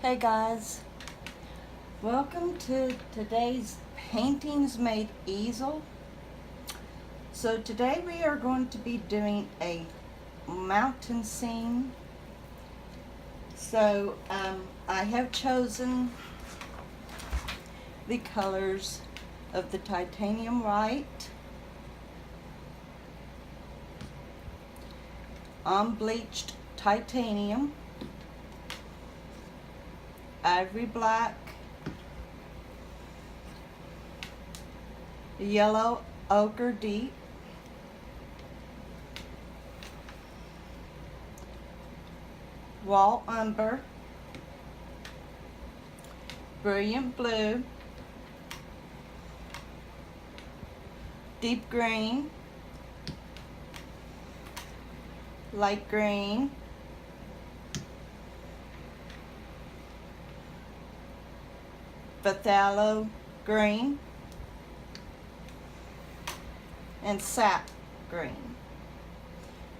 Hey guys, welcome to today's Paintings Made Easel. So today we are going to be doing a mountain scene. So I have chosen the colors of the titanium white, unbleached titanium, ivory black, yellow ochre deep, wall umber, brilliant blue, deep green, light green, phthalo green, and sap green.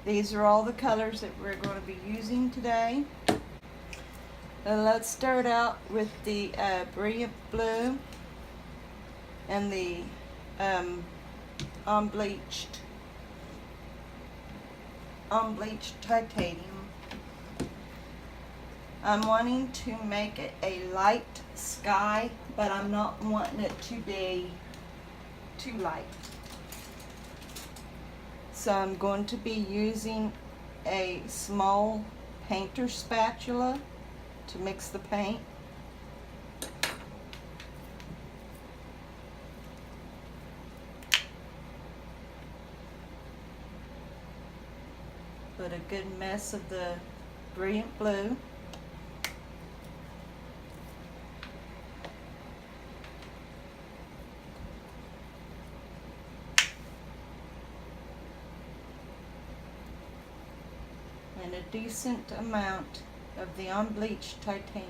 These are all the colors that we're going to be using today. Let's start out with the brilliant blue and the unbleached titanium. I'm wanting to make it a light sky, but I'm not wanting it to be too light. So I'm going to be using a small painter spatula to mix the paint. Put a good mess of the brilliant blue. And a decent amount of the unbleached titanium.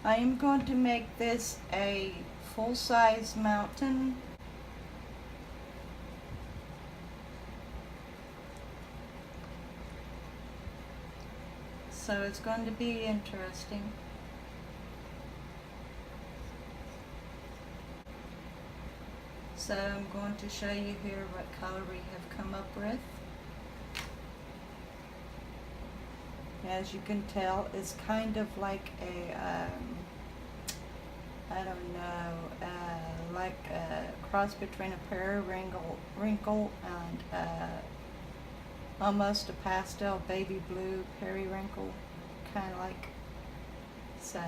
I am going to make this a full-size mountain. So it's going to be interesting. So I'm going to show you here what color we have come up with. As you can tell, it's kind of like a, I don't know, like a cross between a periwinkle and almost a pastel baby blue periwinkle, kind of like so,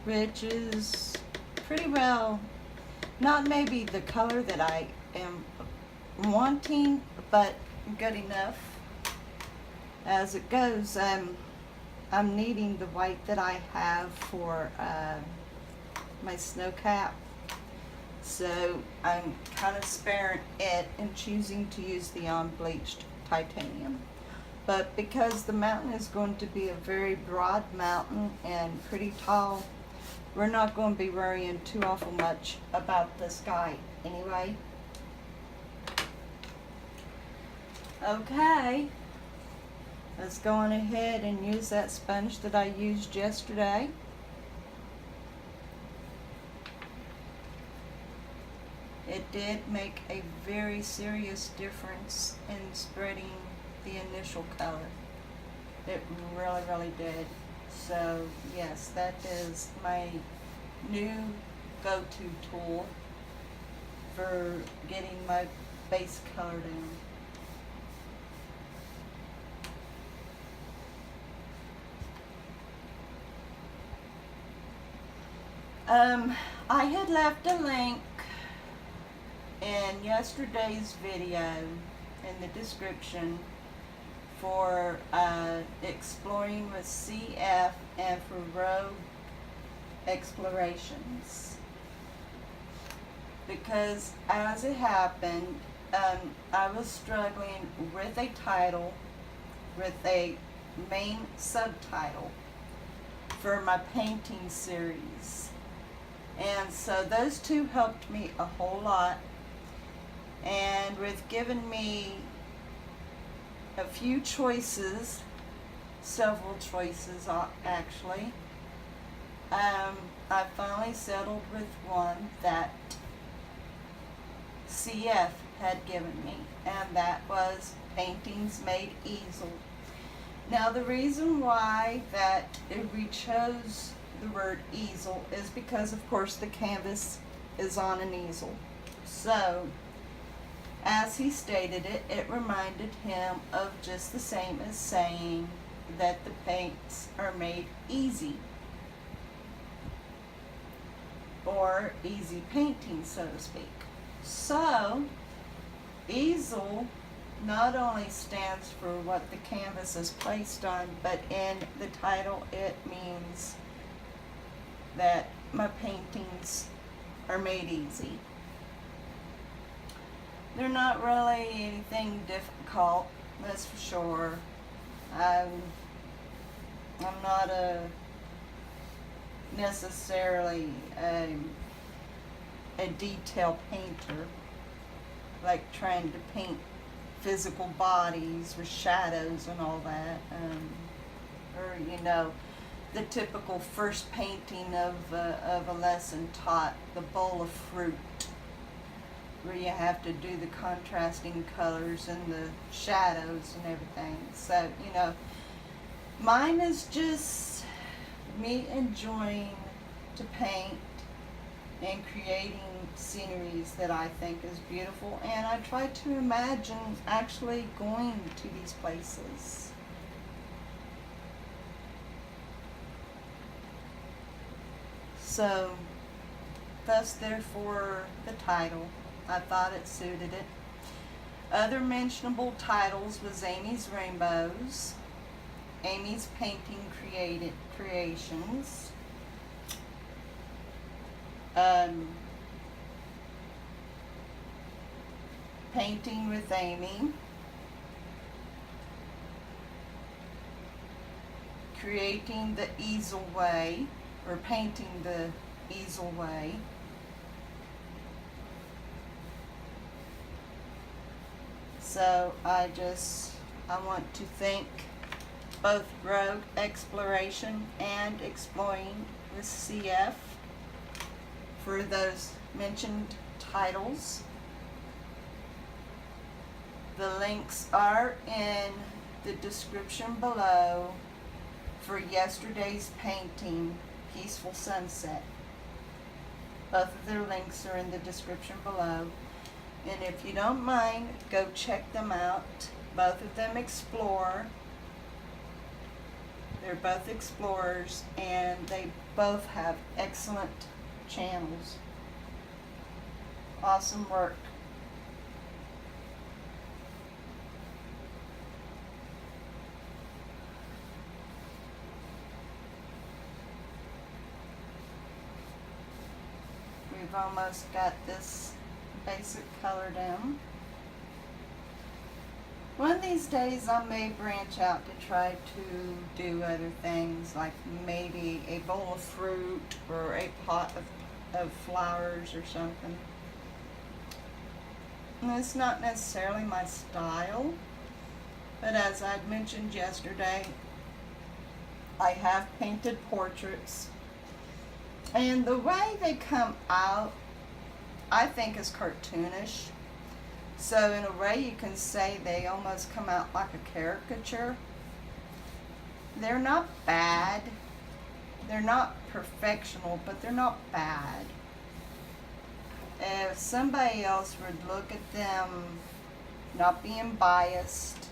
which is pretty well not maybe the color that I am wanting, but good enough as it goes. I'm needing the white that I have for my snow cap, so I'm kind of sparing it and choosing to use the unbleached titanium. But because the mountain is going to be a very broad mountain and pretty tall, we're not going to be worrying too awful much about the sky anyway. Okay, let's go on ahead and use that sponge that I used yesterday. It did make a very serious difference in spreading the initial color. It really, really did. So yes, that is my new go-to tool for getting my base color down. I had left a link in yesterday's video in the description for exploring with CF and for road explorations, because as it happened, I was struggling with a title, with a main subtitle for my painting series, and so those two helped me a whole lot. And with giving me a few choices, several choices actually, I finally settled with one that CF had given me, and that was Paintings Made Easel. Now the reason why that we chose the word easel is because, of course, the canvas is on an easel. So, as he stated it, it reminded him of just the same as saying that the paints are made easy, or easy painting, so to speak. So, easel not only stands for what the canvas is placed on, but in the title it means that my paintings are made easy. They're not really anything difficult, that's for sure. I'm not necessarily a detail painter, like trying to paint physical bodies with shadows and all that, or the typical first painting of a lesson taught, the bowl of fruit, where you have to do the contrasting colors and the shadows and everything. So, mine is just me enjoying to paint and creating sceneries that I think is beautiful, and I try to imagine actually going to these places. So, thus therefore the title. I thought it suited it. Other mentionable titles was Amy's Rainbows, Amy's Painting Creations, Painting with Amy, Creating the Easel Way, or Painting the Easel Way, so I want to thank both Rogue Exploration and Exploring with CF for those mentioned titles. The links are in the description below for yesterday's painting, Peaceful Sunset. Both of their links are in the description below. And if you don't mind, go check them out. Both of them explore. They're both explorers, and they both have excellent channels. Awesome work. We've almost got this basic color down. One of these days I may branch out to try to do other things, like maybe a bowl of fruit or a pot of flowers or something. And it's not necessarily my style, but as I'd mentioned yesterday, I have painted portraits, and the way they come out I think is cartoonish. So in a way you can say they almost come out like a caricature. They're not bad. They're not perfectional, but they're not bad. If somebody else would look at them, not being biased,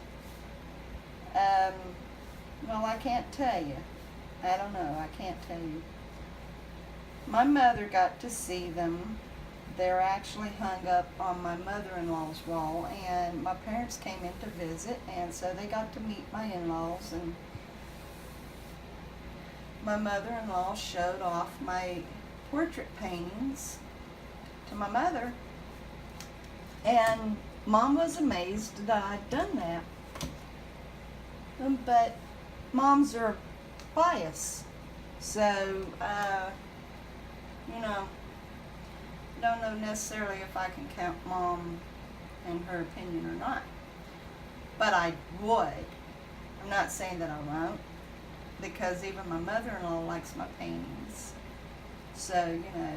well, I can't tell you. I don't know, I can't tell you. My mother got to see them. They're actually hung up on my mother-in-law's wall, and my parents came in to visit, and so they got to meet my in-laws, and my mother-in-law showed off my portrait paintings to my mother, and Mom was amazed that I'd done that. But moms are biased, so don't know necessarily if I can count Mom in her opinion or not. But I would. I'm not saying that I won't, because even my mother-in-law likes my paintings. So, you know.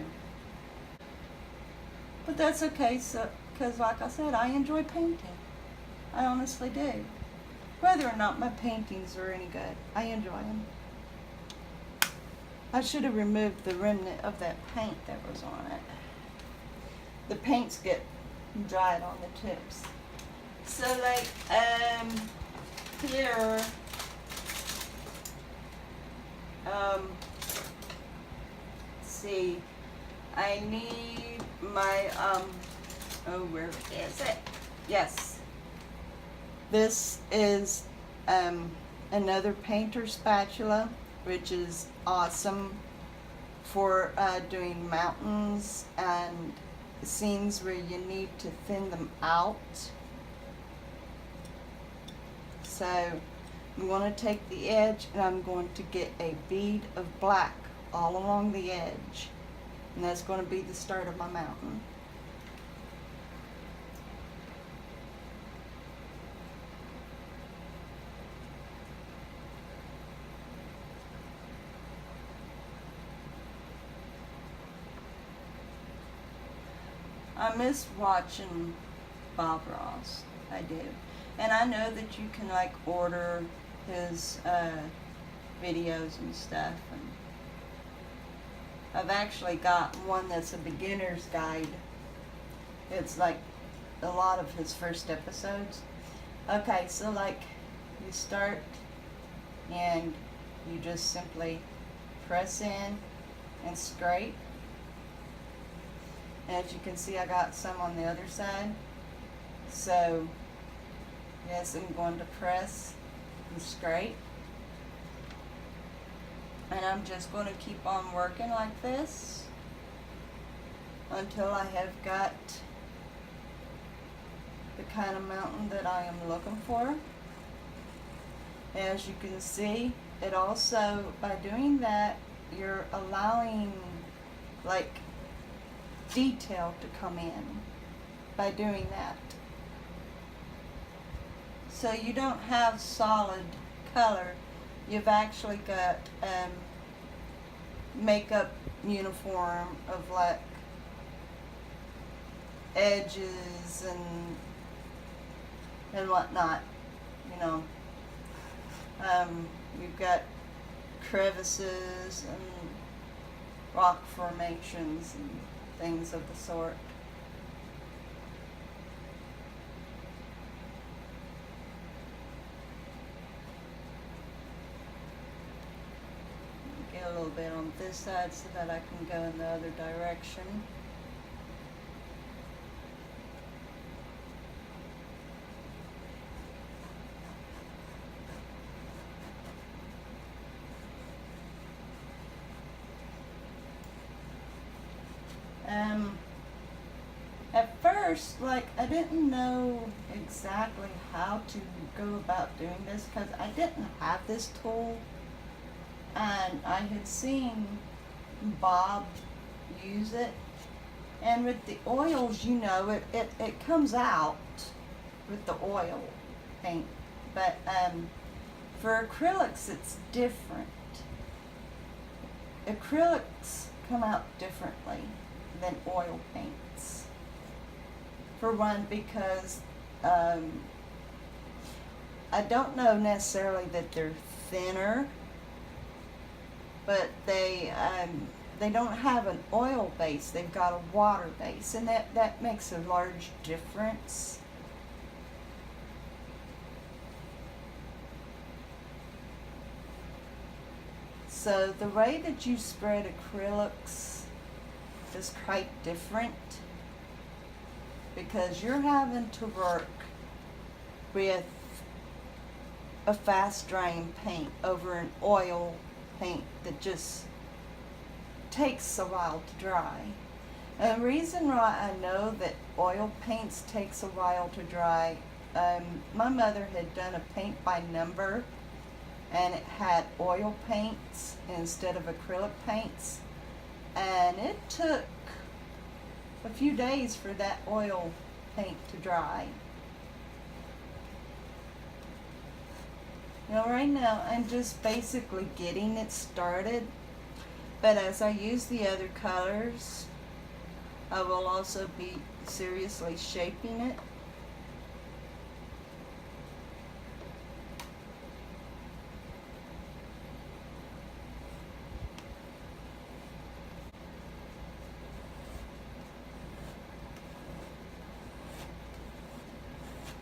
But that's okay, so, because like I said, I enjoy painting. I honestly do. Whether or not my paintings are any good, I enjoy them. I should have removed the remnant of that paint that was on it. The paints get dried on the tips. So like, here, see, I need my, oh, where is it? Yes. This is, another painter spatula, which is awesome for doing mountains and scenes where you need to thin them out. So I'm going to take the edge and I'm going to get a bead of black all along the edge, and that's going to be the start of my mountain. I miss watching Bob Ross. I do. And I know that you can like order his videos and stuff. And I've actually got one that's a beginner's guide. It's like a lot of his first episodes. Okay, so like you start and you just simply press in and scrape. As you can see, I got some on the other side. So, yes, I'm going to press and scrape. And I'm just going to keep on working like this until I have got the kind of mountain that I am looking for. As you can see, it also, by doing that, you're allowing like detail to come in by doing that. So you don't have solid color. You've actually got makeup uniform of like edges and whatnot, you know. You've got crevices and rock formations and things of the sort. Get a little bit on this side so that I can go in the other direction. At first, like, I didn't know exactly how to go about doing this because I didn't have this tool, and I had seen Bob use it, and with the oils, you know, it comes out with the oil paint, but for acrylics it's different. Acrylics come out differently than oil paints. For one, because I don't know necessarily that they're thinner, but they don't have an oil base, they've got a water base, and that makes a large difference. So the way that you spread acrylics is quite different, because you're having to work with a fast drying paint over an oil paint that just takes a while to dry. And the reason why I know that oil paints takes a while to dry, my mother had done a paint by number, and it had oil paints instead of acrylic paints, and it took a few days for that oil paint to dry. Now right now I'm just basically getting it started, but as I use the other colors, I will also be seriously shaping it.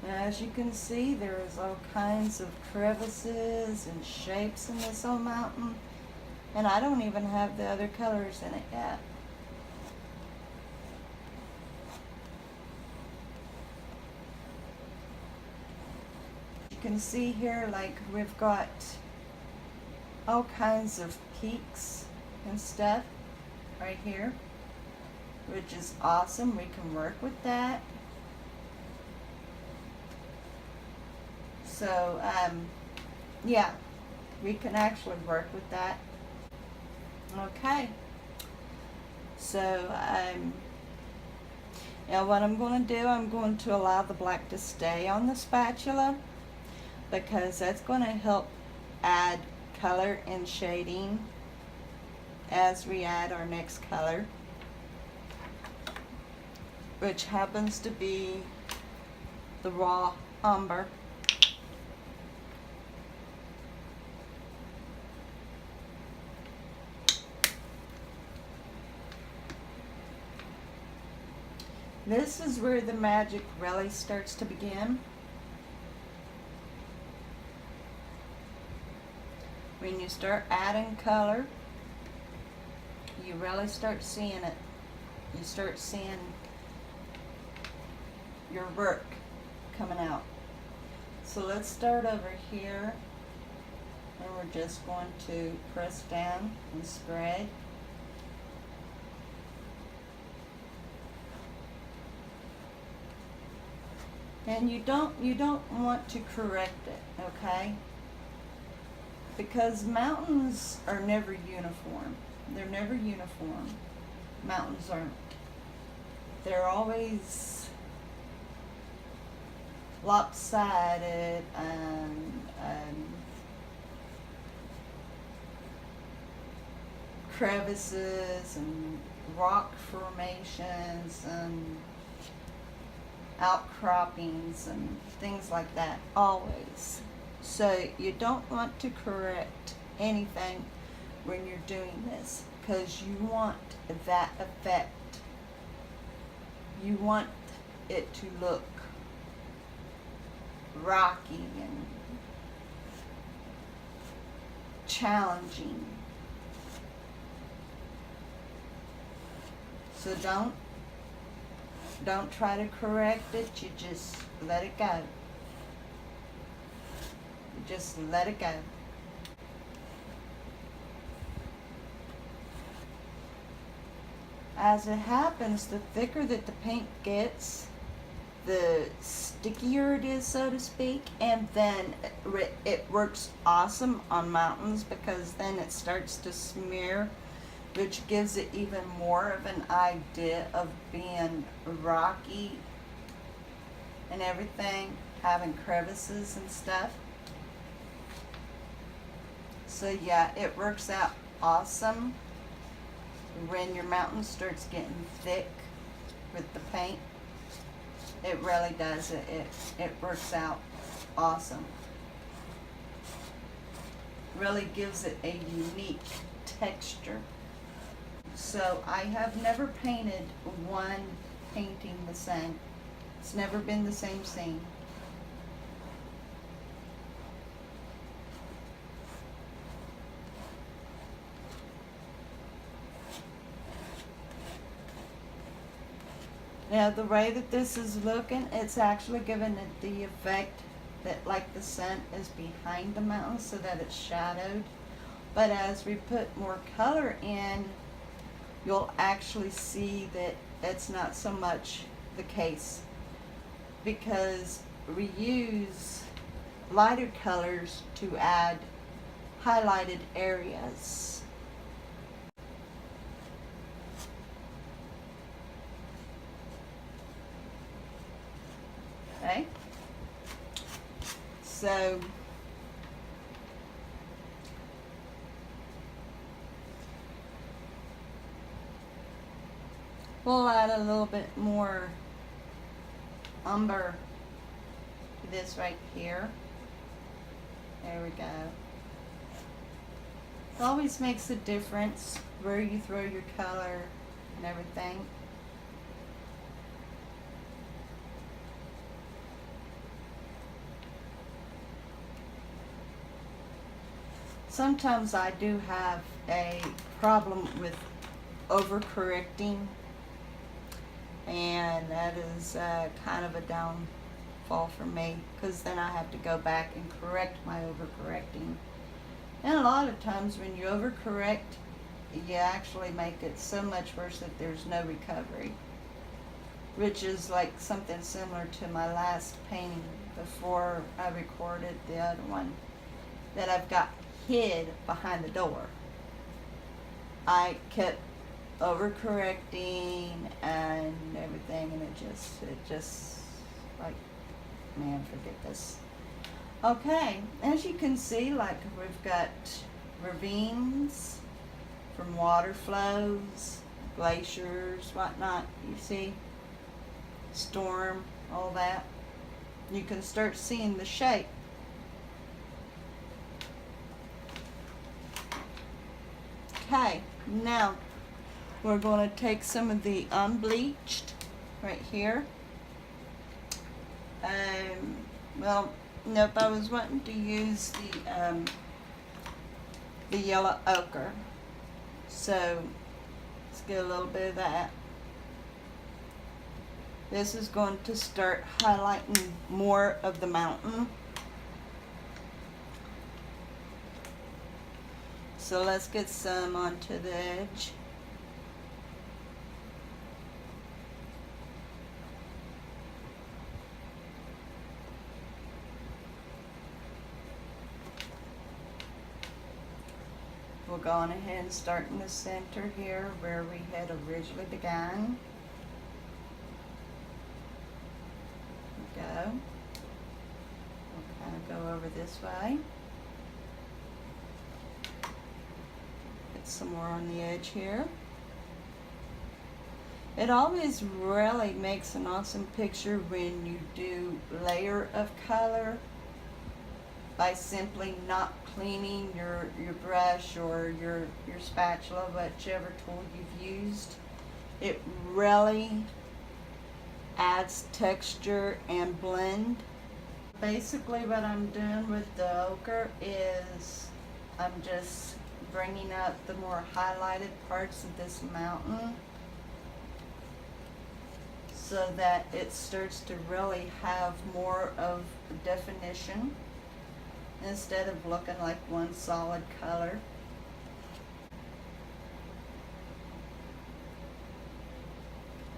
Now, as you can see, there's all kinds of crevices and shapes in this old mountain, and I don't even have the other colors in it yet. You can see here, like, we've got all kinds of peaks and stuff right here, which is awesome. We can work with that. So, yeah, we can actually work with that. Okay. So, now what I'm going to do, I'm going to allow the black to stay on the spatula, because that's going to help add color and shading as we add our next color, which happens to be the raw umber. This is where the magic really starts to begin. When you start adding color, you really start seeing it. You start seeing your work coming out. So let's start over here, and we're just going to press down and spread. And you don't want to correct it, okay? Because mountains are never uniform. They're never uniform. Mountains aren't. They're always lopsided and crevices and rock formations and outcroppings and things like that, always. So you don't want to correct anything when you're doing this, because you want that effect. You want it to look rocky and challenging. So don't try to correct it, you just let it go. Just let it go. As it happens, the thicker that the paint gets, the stickier it is, so to speak, and then it works awesome on mountains, because then it starts to smear, which gives it even more of an idea of being rocky and everything, having crevices and stuff. So yeah, it works out awesome when your mountain starts getting thick with the paint. It really does. It works out awesome. Really gives it a unique texture. So I have never painted one painting the same. It's never been the same scene. Now the way that this is looking, it's actually giving it the effect that like the sun is behind the mountain, so that it's shadowed. But as we put more color in, you'll actually see that it's not so much the case, because we use lighter colors to add highlighted areas. Okay, so we'll add a little bit more umber to this right here. There we go. It always makes a difference where you throw your color and everything. Sometimes I do have a problem with overcorrecting, and that is kind of a downfall for me, because then I have to go back and correct my overcorrecting. And a lot of times when you overcorrect, you actually make it so much worse that there's no recovery, which is like something similar to my last painting before I recorded the other one that I've got hid behind the door. I kept overcorrecting and everything, and it just like, man, forget this. Okay, as you can see, like, we've got ravines from water flows, glaciers, whatnot, you see, storm, all that. You can start seeing the shape. Okay, now we're going to take some of the unbleached right here. Well, nope, I was wanting to use the yellow ochre. So let's get a little bit of that. This is going to start highlighting more of the mountain. So let's get some onto the edge. We'll go on ahead and start in the center here where we had originally begun. Go. We'll kind of go over this way. Get some more on the edge here. It always really makes an awesome picture when you do layer of color by simply not cleaning your brush or your spatula, whichever tool you've used. It really adds texture and blend. Basically what I'm doing with the ochre is I'm just bringing out the more highlighted parts of this mountain so that it starts to really have more of definition instead of looking like one solid color.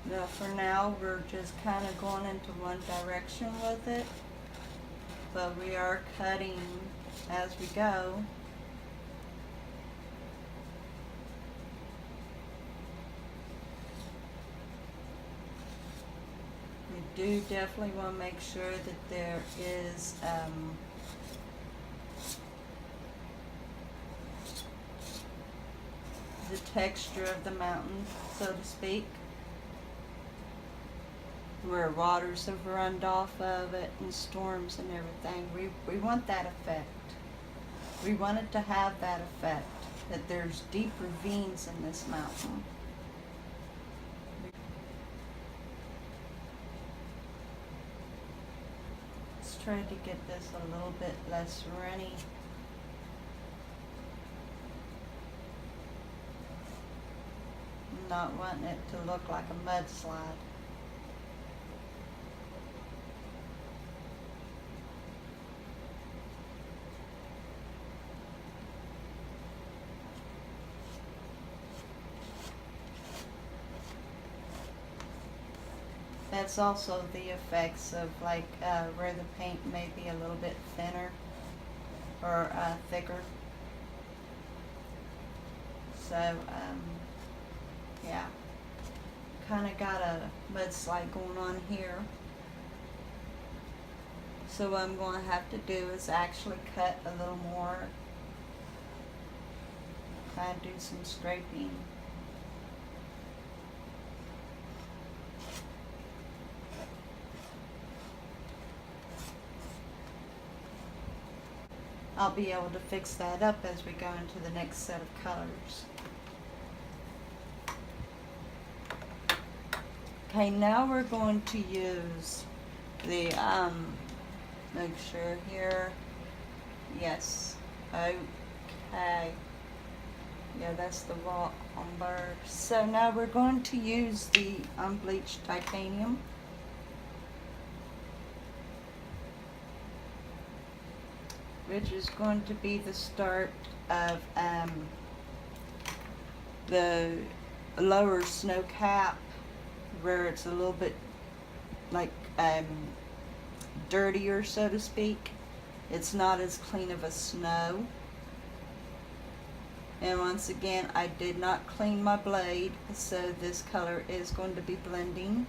Now for now we're just kind of going into one direction with it, but we are cutting as we go. We do definitely want to make sure that there is the texture of the mountain, so to speak, where waters have run off of it and storms and everything. We want that effect. We want it to have that effect, that there's deep ravines in this mountain. Let's try to get this a little bit less runny. Not wanting it to look like a mudslide. That's also the effects of like where the paint may be a little bit thinner or thicker. So yeah, kind of got a mudslide going on here. So what I'm going to have to do is actually cut a little more. Kind of do some scraping. I'll be able to fix that up as we go into the next set of colors. Okay, now we're going to use the, make sure here, yes, okay, yeah, that's the raw umber. So now we're going to use the unbleached titanium. Which is going to be the start of the lower snow cap, where it's a little bit like dirtier, so to speak. It's not as clean of a snow. And once again, I did not clean my blade, so this color is going to be blending.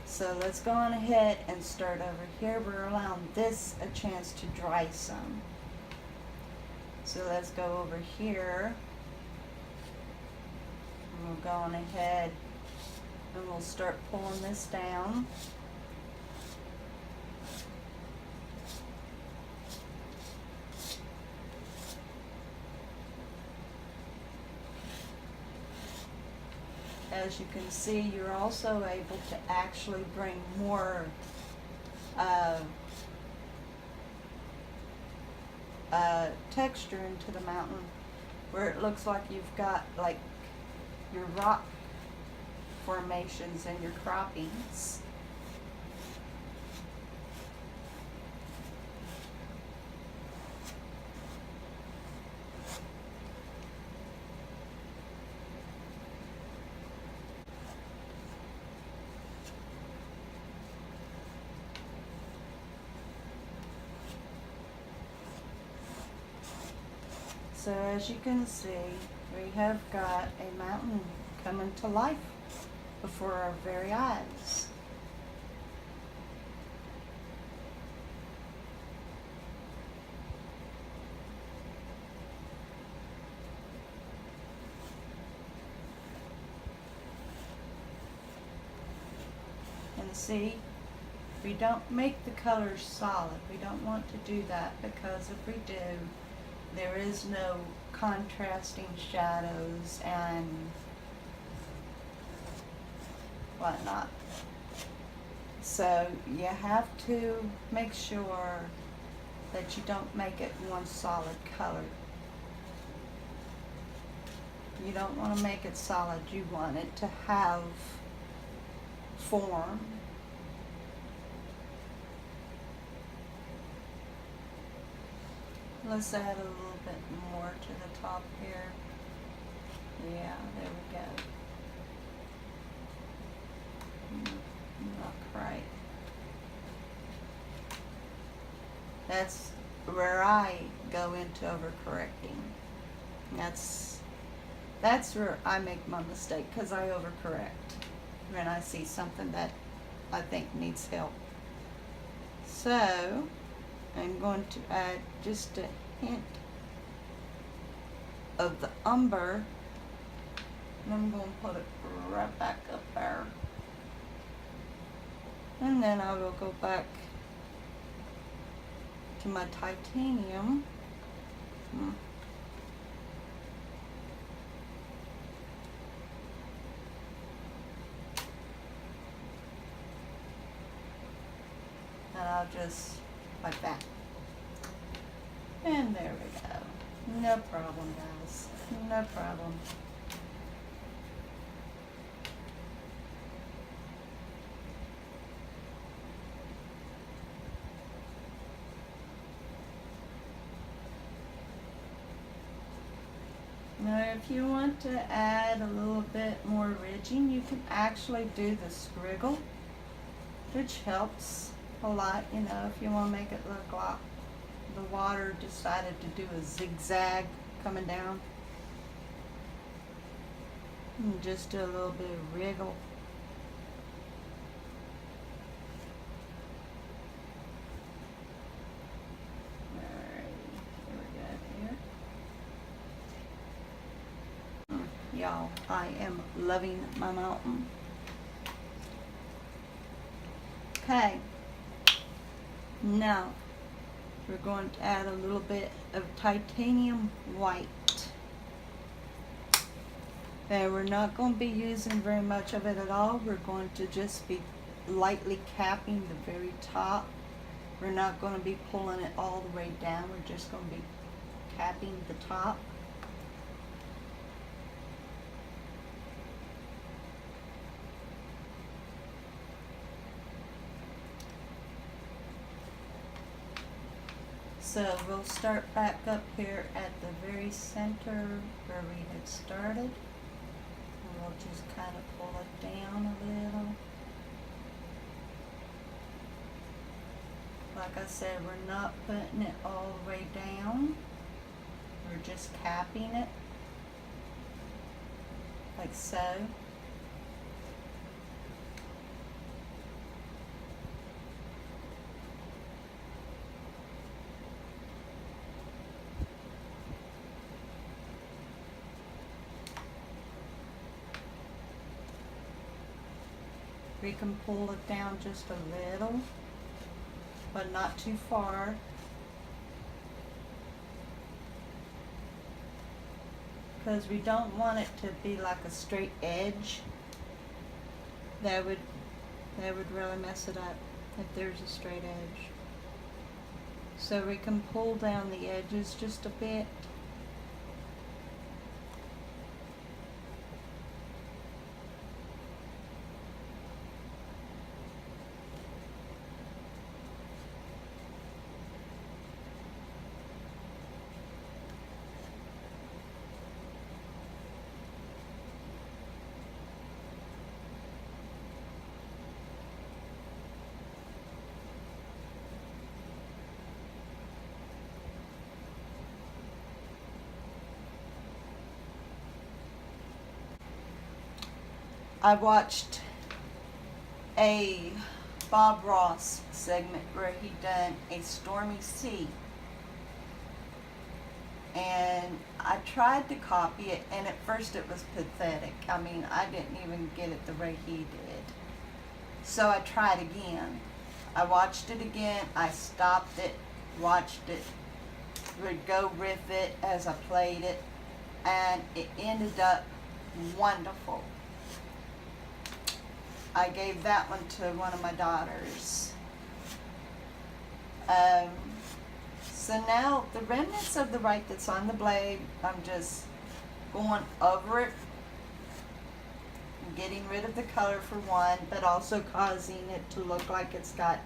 So let's go on ahead and start over here. We're allowing this a chance to dry some. So let's go over here. And we'll go on ahead and we'll start pulling this down. As you can see, you're also able to actually bring more texture into the mountain, where it looks like you've got like your rock formations and your croppings. So as you can see, we have got a mountain coming to life before our very eyes. And see, we don't make the colors solid. We don't want to do that, because if we do, there is no contrasting shadows and whatnot. So you have to make sure that you don't make it one solid color. You don't want to make it solid. You want it to have form. Let's add a little bit more to the top here. Yeah, there we go. Not quite. That's where I go into overcorrecting. That's where I make my mistake, because I overcorrect when I see something that I think needs help. So I'm going to add just a hint of the umber, and I'm going to put it right back up there. And then I will go back to my titanium. And I'll just like that. And there we go. No problem, guys. No problem. Now, if you want to add a little bit more ridging, you can actually do the scriggle, which helps a lot, you know, if you want to make it look like the water decided to do a zigzag coming down. And just do a little bit of wriggle. y'all. I am loving my mountain. Okay. Now, we're going to add a little bit of titanium white. And we're not going to be using very much of it at all. We're going to just be lightly capping the very top. We're not going to be pulling it all the way down. We're just going to be capping the top. So we'll start back up here at the very center where we had started. And we'll just kind of pull it down a little. Like I said, we're not putting it all the way down. We're just capping it, like so. We can pull it down just a little, but not too far. Because we don't want it to be like a straight edge. That would really mess it up if there's a straight edge. So we can pull down the edges just a bit. I watched a Bob Ross segment where he done a stormy sea, and I tried to copy it, and at first it was pathetic. I mean, I didn't even get it the way he did. So I tried again. I watched it again, I stopped it, watched it, would go riff it as I played it, and it ended up wonderful. I gave that one to one of my daughters. So now the remnants of the white that's on the blade, I'm just going over it, getting rid of the color for one, but also causing it to look like it's got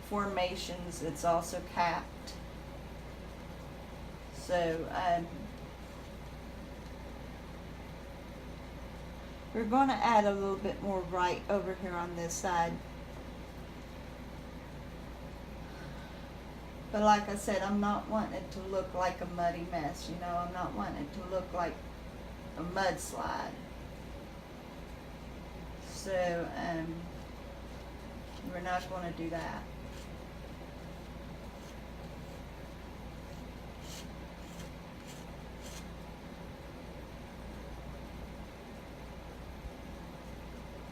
formations. It's also capped. So we're going to add a little bit more white over here on this side. But like I said, I'm not wanting it to look like a muddy mess, you know. I'm not wanting it to look like a mudslide. So we're not going to do that.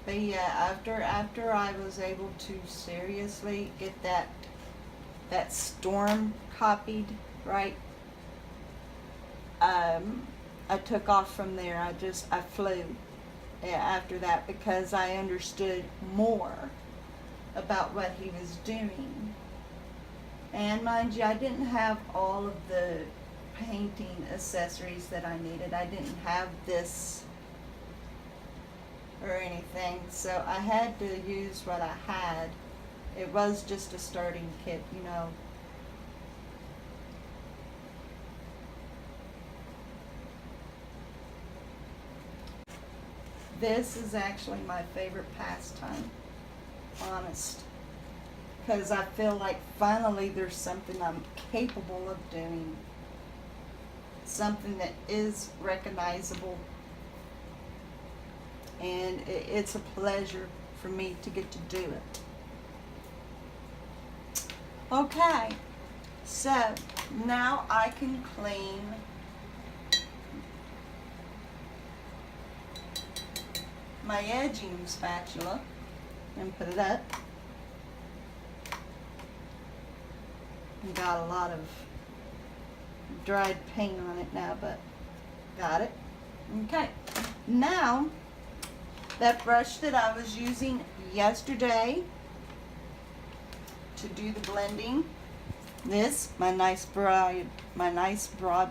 But yeah, after I was able to seriously get that storm copied right, I took off from there. I flew after that because I understood more about what he was doing. And mind you, I didn't have all of the painting accessories that I needed. I didn't have this or anything, so I had to use what I had. It was just a starting kit, you know. This is actually my favorite pastime, honest, because I feel like finally there's something I'm capable of doing, something that is recognizable. And it's a pleasure for me to get to do it. Okay, so now I can clean my edging spatula and put it up. Got a lot of dried paint on it now, but got it. Okay, now that brush that I was using yesterday to do the blending, this, my nice broad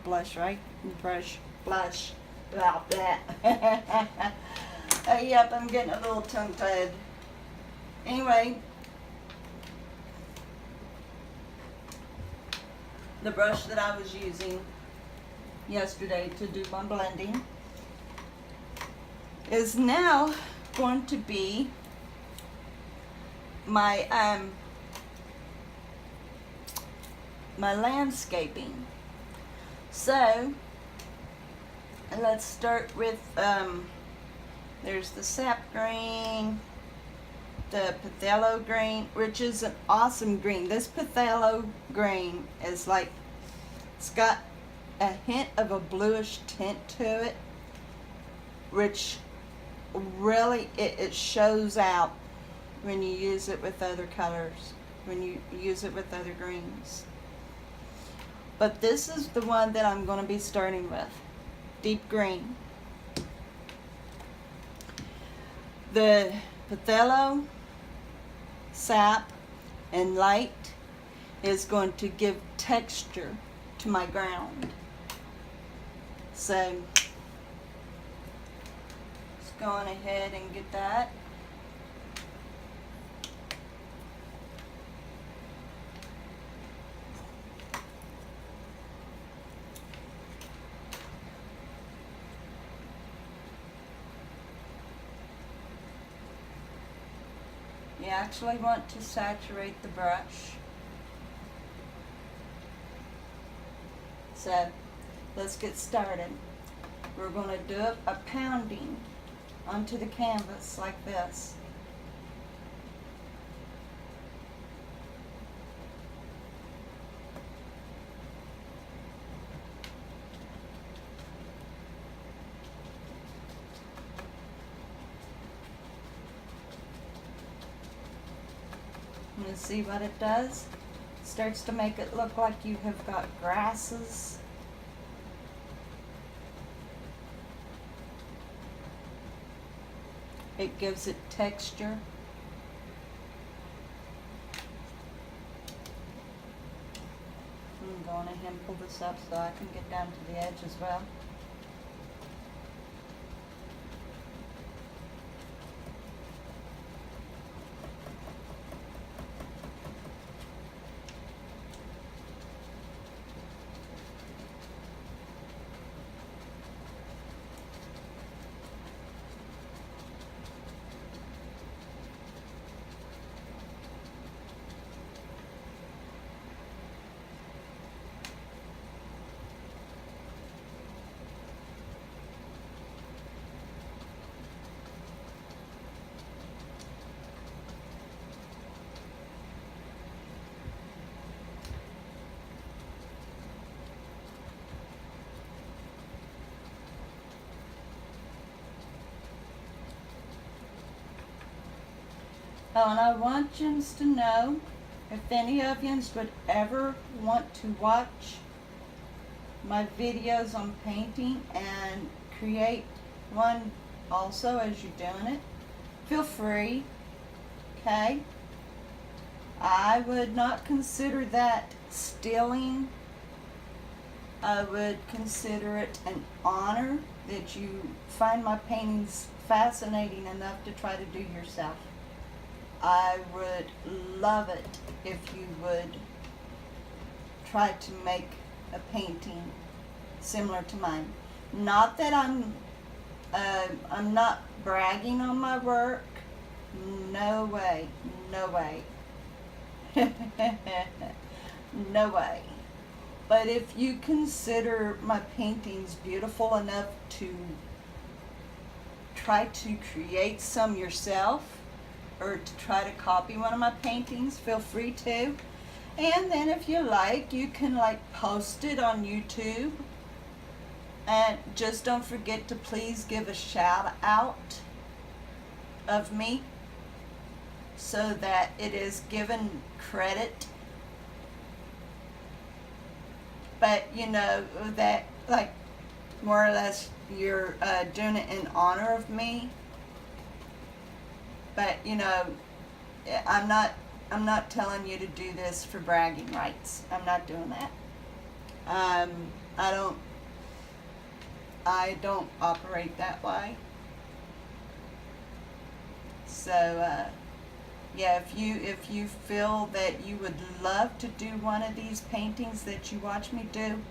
blush, right? Blush, blah, blah. Yep, I'm getting a little tongue-tied. Anyway, the brush that I was using yesterday to do my blending is now going to be my my landscaping. So let's start with there's the sap green, the phthalo green, which is an awesome green. This phthalo green is like, it's got a hint of a bluish tint to it, which really it shows out when you use it with other colors, when you use it with other greens. But this is the one that I'm going to be starting with, deep green. The phthalo, sap, and light is going to give texture to my ground. So just go on ahead and get that. You actually want to saturate the brush. So let's get started. We're going to do a pounding onto the canvas like this. And see what it does? Starts to make it look like you have got grasses. It gives it texture. I'm going ahead and pull this up so I can get down to the edge as well. Oh, and I want you to know, if any of you would ever want to watch my videos on painting and create one also as you're doing it, feel free, okay? I would not consider that stealing. I would consider it an honor that you find my paintings fascinating enough to try to do yourself. I would love it if you would try to make a painting similar to mine. Not that I'm not bragging on my work. No way, no way. No way. But if you consider my paintings beautiful enough to try to create some yourself, or to try to copy one of my paintings, feel free to. And then if you like, you can like post it on YouTube. And just don't forget to please give a shout out of me so that it is given credit. But you know that, like, more or less you're doing it in honor of me. But you know, I'm not telling you to do this for bragging rights. I'm not doing that. I don't operate that way. So yeah, if you feel that you would love to do one of these paintings that you watch me do,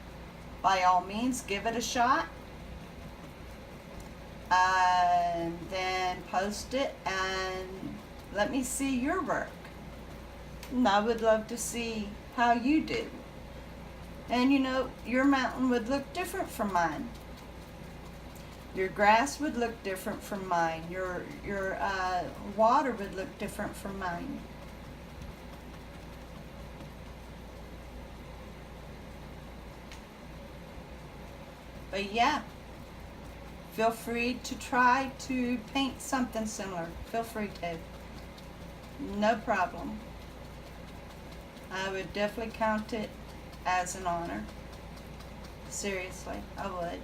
by all means, give it a shot. And then post it and let me see your work. And I would love to see how you do. And you know, your mountain would look different from mine. Your grass would look different from mine. Your water would look different from mine. But yeah, feel free to try to paint something similar. Feel free to. No problem. I would definitely count it as an honor. Seriously, I would.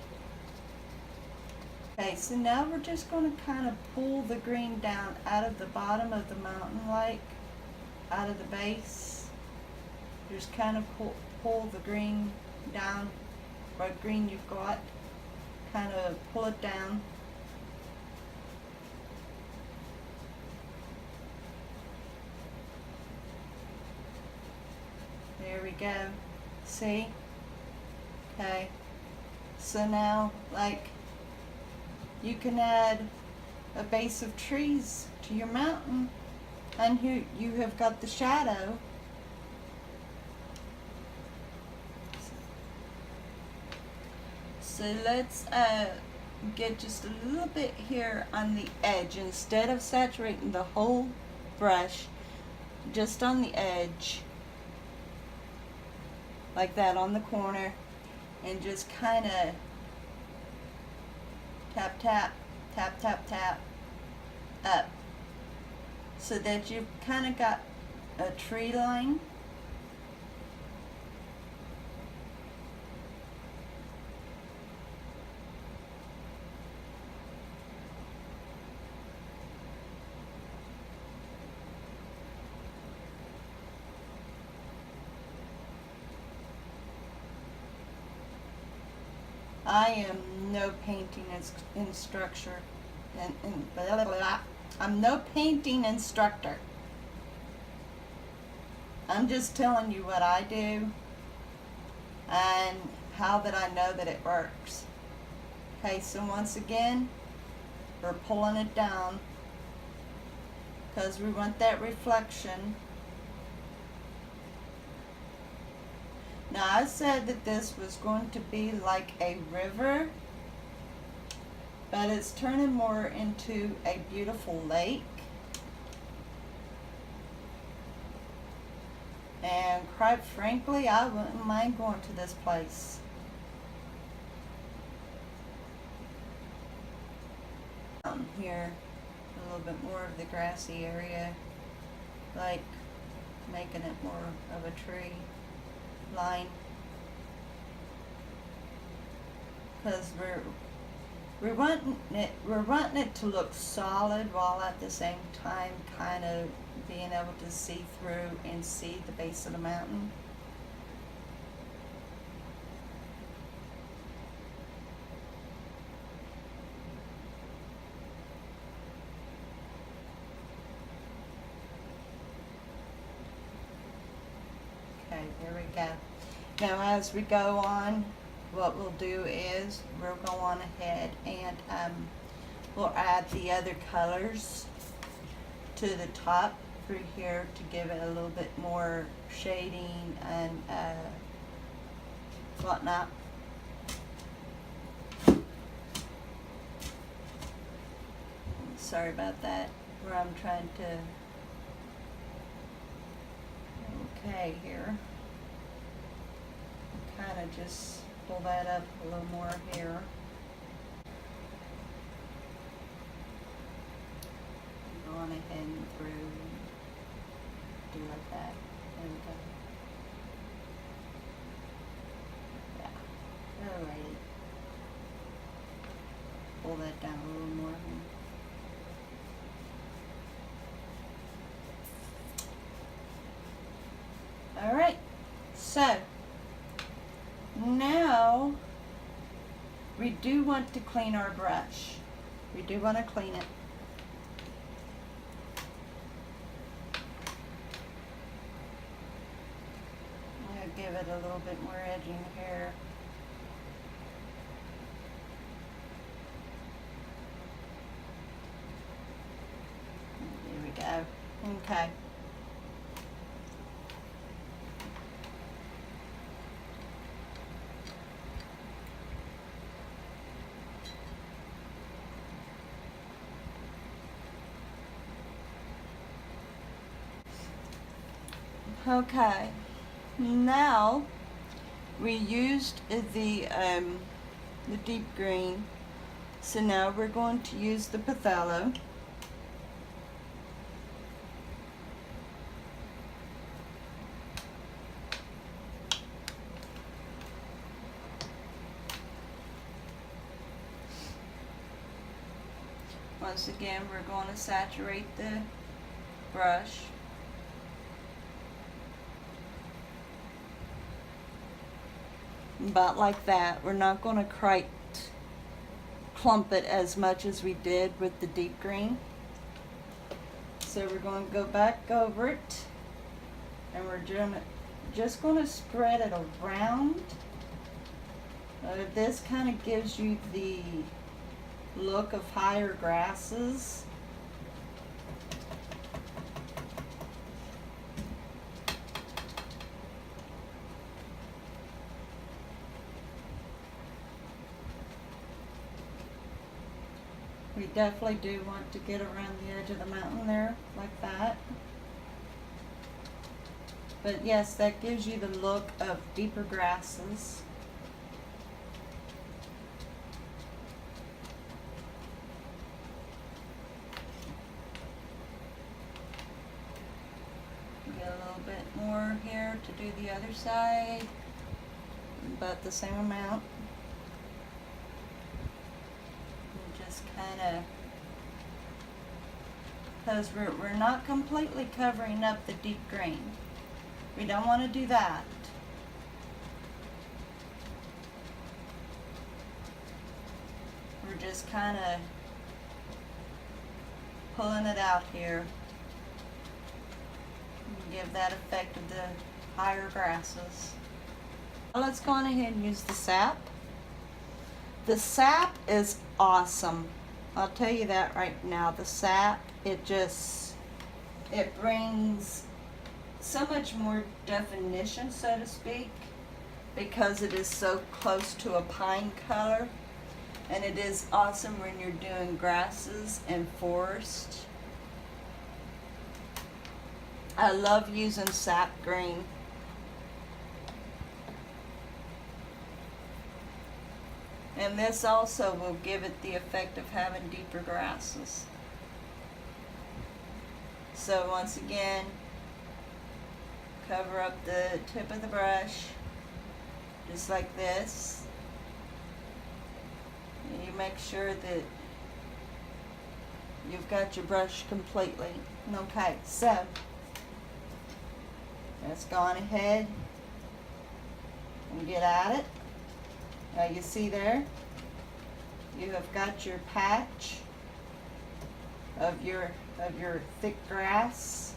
Okay, so now we're just going to kind of pull the green down out of the bottom of the mountain lake, out of the base. Just kind of pull the green down, what green you've got. Kind of pull it down. There we go. See? Okay. So now, like, you can add a base of trees to your mountain, and you have got the shadow. So let's get just a little bit here on the edge. Instead of saturating the whole brush, just on the edge, like that, on the corner, and just kind of tap, tap, tap, tap, tap up, so that you've kind of got a tree line. I am no painting instructor, and blah, blah, blah. I'm no painting instructor. I'm just telling you what I do and how that I know that it works. Okay, so once again, we're pulling it down because we want that reflection. Now, I said that this was going to be like a river, but it's turning more into a beautiful lake. And quite frankly, I wouldn't mind going to this place. Here, a little bit more of the grassy area, like making it more of a tree line, because we're wanting it to look solid while at the same time kind of being able to see through and see the base of the mountain. Okay, there we go. Now as we go on, what we'll do is we'll go on ahead and we'll add the other colors to the top through here to give it a little bit more shading and whatnot. Sorry about that, where I'm trying to, okay, here. Kind of just pull that up a little more here. and through. Do like that. There we go. Yeah. Alrighty. Pull that down a little more. Alright. So now we do want to clean our brush. We do want to clean it. I'm going to give it a little bit more edging here. There we go. Okay. Okay, now we used the deep green, so now we're going to use the phthalo. Once again, we're going to saturate the brush. About like that. We're not going to quite clump it as much as we did with the deep green. So we're going to go back over it, and we're just going to spread it around. This kind of gives you the look of higher grasses. We definitely do want to get around the edge of the mountain there, like that. But yes, that gives you the look of deeper grasses. Get a little bit more here to do the other side, about the same amount. Kind of, because we're not completely covering up the deep green. We don't want to do that. We're just kind of pulling it out here and give that effect of the higher grasses. Now let's go on ahead and use the sap. The sap is awesome. I'll tell you that right now. The sap, it brings so much more definition, so to speak, because it is so close to a pine color. And it is awesome when you're doing grasses and forest. I love using sap green. And this also will give it the effect of having deeper grasses. So once again, cover up the tip of the brush, just like this. And you make sure that you've got your brush completely. Okay, so let's go on ahead and get at it. Now you see there, you have got your patch of your thick grass.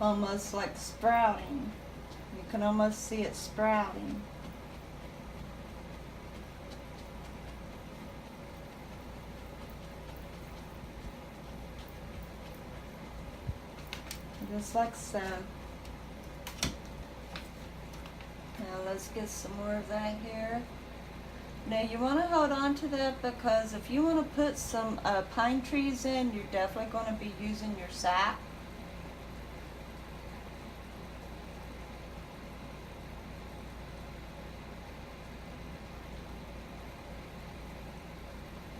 Almost like sprouting. You can almost see it sprouting. Just like so. Now let's get some more of that here. Now you want to hold on to that because if you want to put some pine trees in, you're definitely going to be using your sap.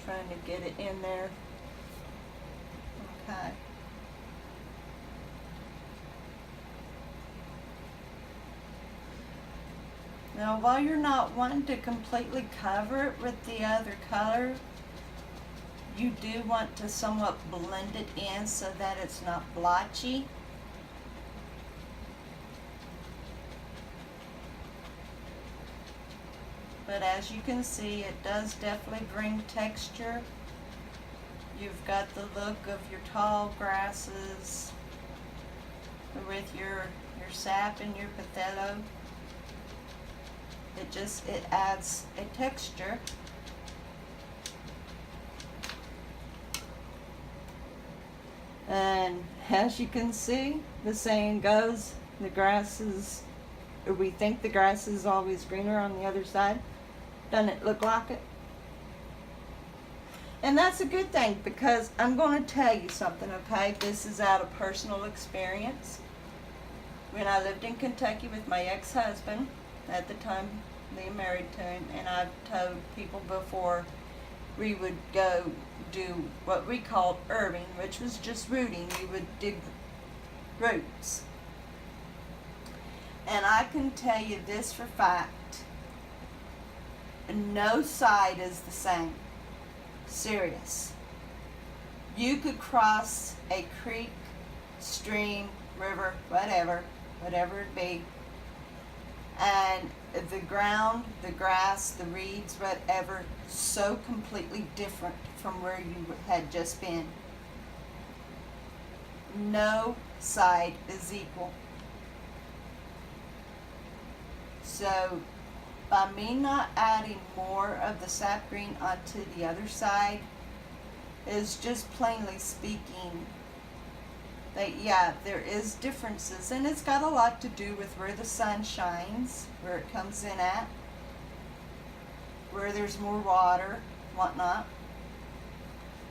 Trying to get it in there. Okay. Now while you're not wanting to completely cover it with the other color, you do want to somewhat blend it in so that it's not blotchy. But as you can see, it does definitely bring texture. You've got the look of your tall grasses with your sap and your pothelo. It adds a texture. And as you can see, the saying goes, we think the grass is always greener on the other side. Doesn't it look like it? And that's a good thing because I'm going to tell you something, okay? This is out of personal experience. When I lived in Kentucky with my ex-husband, at the time being married to him, and I've told people before, we would go do what we called herbing, which was just rooting. We would dig roots. And I can tell you this for fact, no side is the same. Serious. You could cross a creek, stream, river, whatever it be, and the ground, the grass, the reeds, whatever, so completely different from where you had just been. No side is equal. So by me not adding more of the sap green onto the other side is just plainly speaking that, yeah, there is differences, and it's got a lot to do with where the sun shines, where it comes in at, where there's more water, whatnot.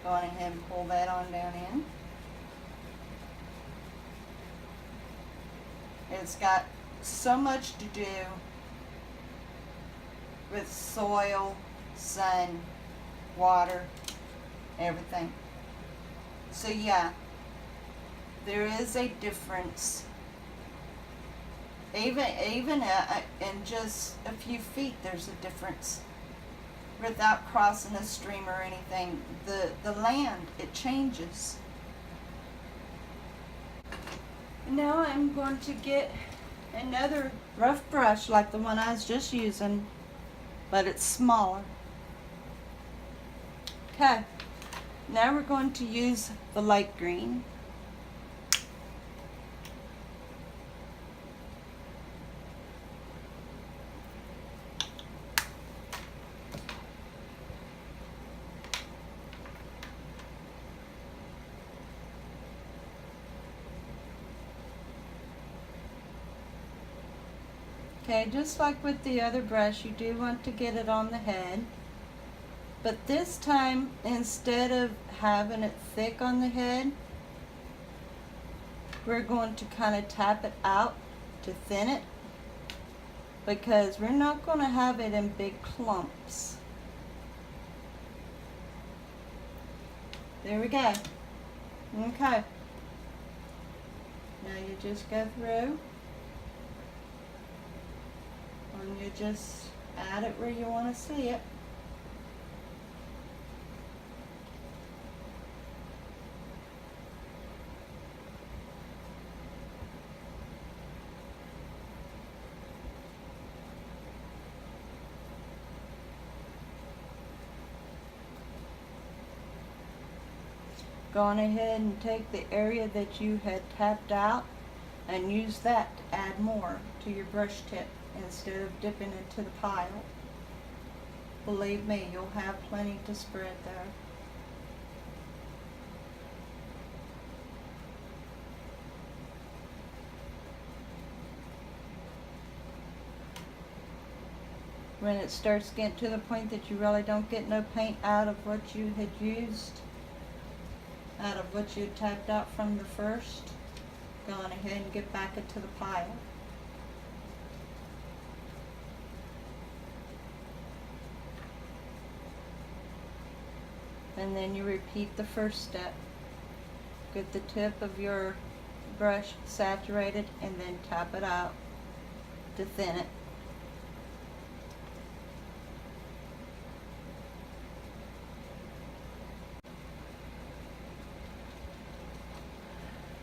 Go on ahead and pull that on down in. It's got so much to do with soil, sun, water, everything. So yeah, there is a difference. Even in just a few feet, there's a difference. Without crossing a stream or anything, the land, it changes. Now I'm going to get another rough brush like the one I was just using, but it's smaller. Okay, now we're going to use the light green. Okay, just like with the other brush, you do want to get it on the head. But this time, instead of having it thick on the head, we're going to kind of tap it out to thin it, because we're not going to have it in big clumps. There we go. Okay. Now you just go through. And you just add it where you want to see it. Go on ahead and take the area that you had tapped out and use that to add more to your brush tip instead of dipping into the pile. Believe me, you'll have plenty to spread there. when it starts getting to the point that you really don't get no paint out of what you had used, out of what you had tapped out from the first, go on ahead and get back into the pile. And then you repeat the first step. Get the tip of your brush saturated and then tap it out to thin it.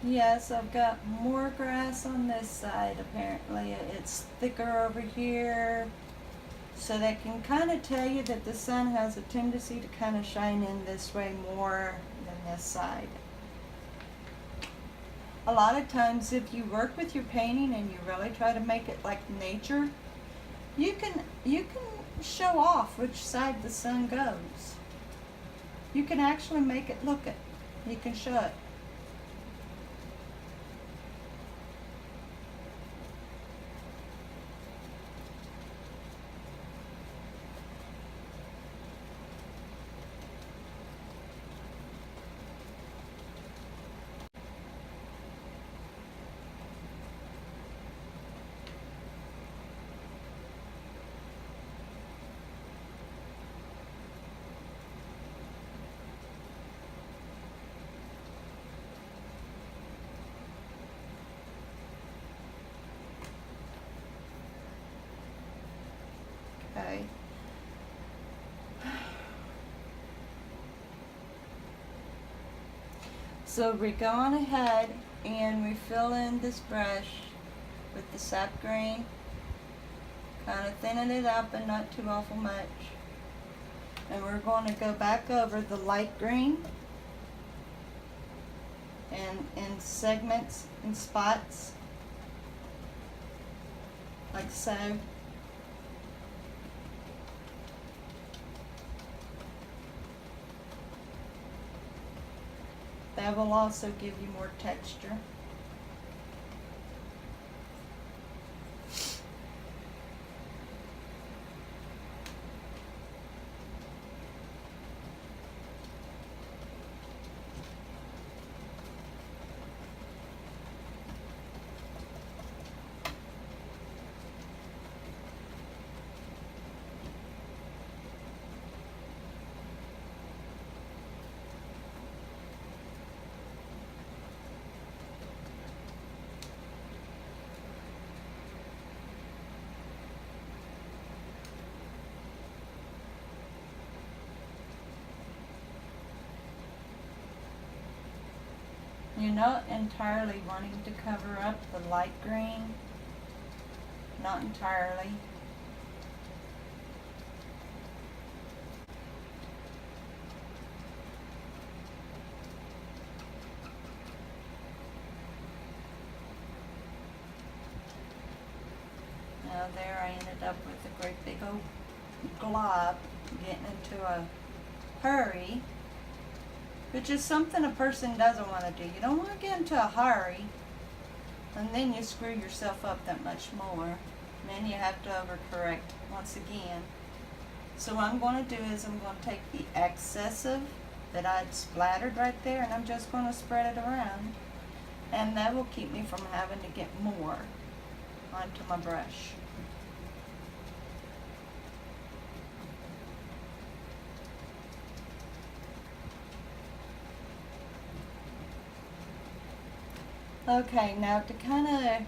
Yes, I've got more grass on this side apparently. It's thicker over here. So that can kind of tell you that the sun has a tendency to kind of shine in this way more than this side. A lot of times if you work with your painting and you really try to make it like nature, you can show off which side the sun goes. You can actually make it look it. You can show it. Okay. So we go on ahead and we fill in this brush with the sap green, kind of thinning it up and not too awful much. And we're going to go back over the light green and in segments and spots, like so. That will also give you more texture. You're not entirely wanting to cover up the light green, not entirely. Now there I ended up with a great big old glob, getting into a hurry, which is something a person doesn't want to do. You don't want to get into a hurry, and then you screw yourself up that much more. And then you have to overcorrect once again. So what I'm going to do is I'm going to take the excessive that I'd splattered right there, and I'm just going to spread it around. And that will keep me from having to get more onto my brush. Okay, now to kind of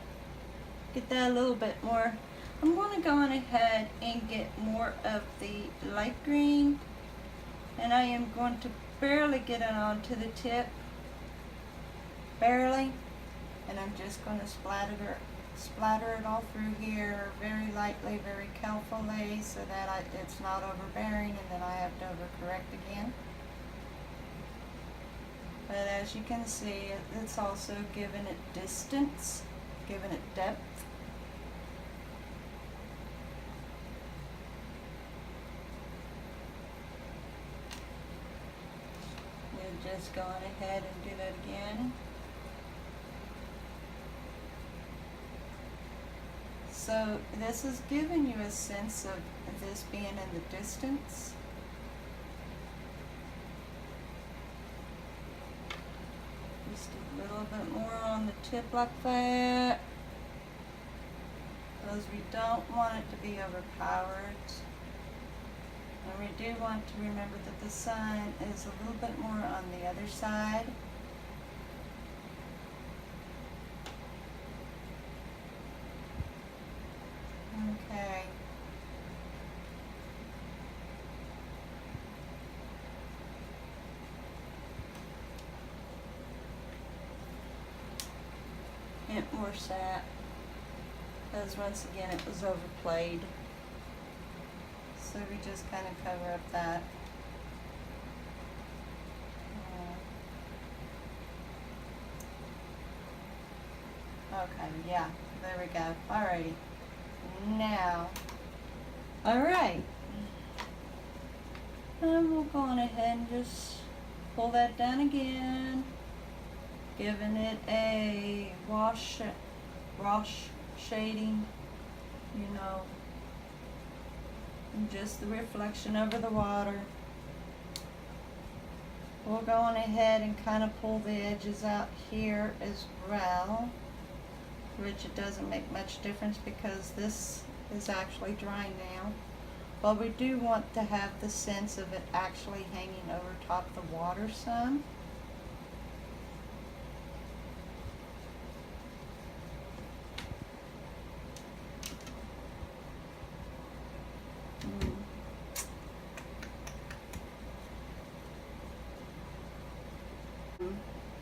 get that a little bit more, I'm going to go on ahead and get more of the light green, and I am going to barely get it onto the tip, barely, and I'm just going to splatter it all through here very lightly, very carefully, so that it's not overbearing and then I have to overcorrect again. But as you can see, it's also giving it distance, giving it depth. You're just going ahead and do that again. So this is giving you a sense of this being in the distance. Just a little bit more on the tip like that, because we don't want it to be overpowered. And we do want to remember that the sun is a little bit more on the other side. Okay. Hint more sap, because once again it was overplayed. So we just kind of cover up that. Okay, yeah, there we go. Alrighty. Now, alright. And we'll go on ahead and just pull that down again, giving it a wash shading, you know, and just the reflection over the water. We'll go on ahead and kind of pull the edges out here as well, which it doesn't make much difference because this is actually dry now. But we do want to have the sense of it actually hanging over top the water some.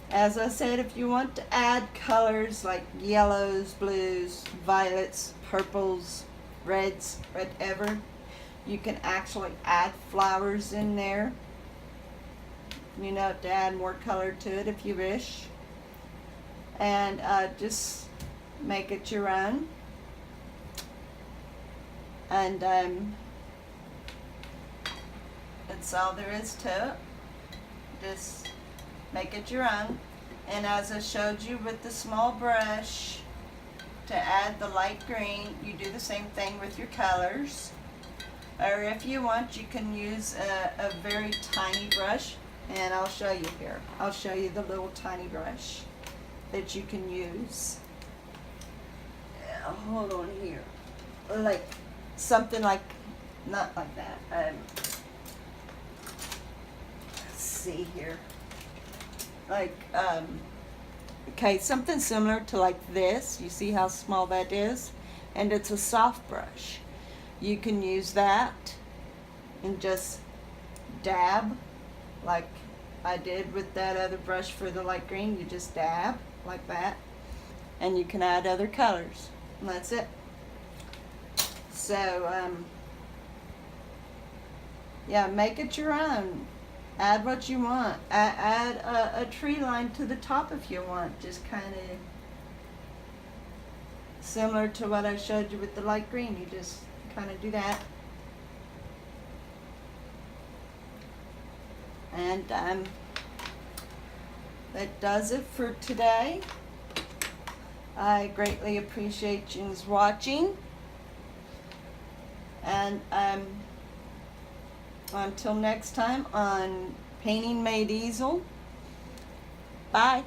As I said, if you want to add colors like yellows, blues, violets, purples, reds, whatever, you can actually add flowers in there, you know, to add more color to it if you wish. And just make it your own. And that's all there is to it. Just make it your own. And as I showed you with the small brush, to add the light green, you do the same thing with your colors. Or if you want, you can use a very tiny brush, and I'll show you here. I'll show you the little tiny brush that you can use. Hold on here. Like something like, not like that. Let's see here. Like, okay, something similar to like this. You see how small that is? And it's a soft brush. You can use that and just dab like I did with that other brush for the light green. You just dab like that, and you can add other colors, and that's it. So yeah, make it your own. Add what you want. Add a tree line to the top if you want. Just kind of similar to what I showed you with the light green. You just kind of do that. And that does it for today. I greatly appreciate you watching. And until next time on Painting Made Easel, bye.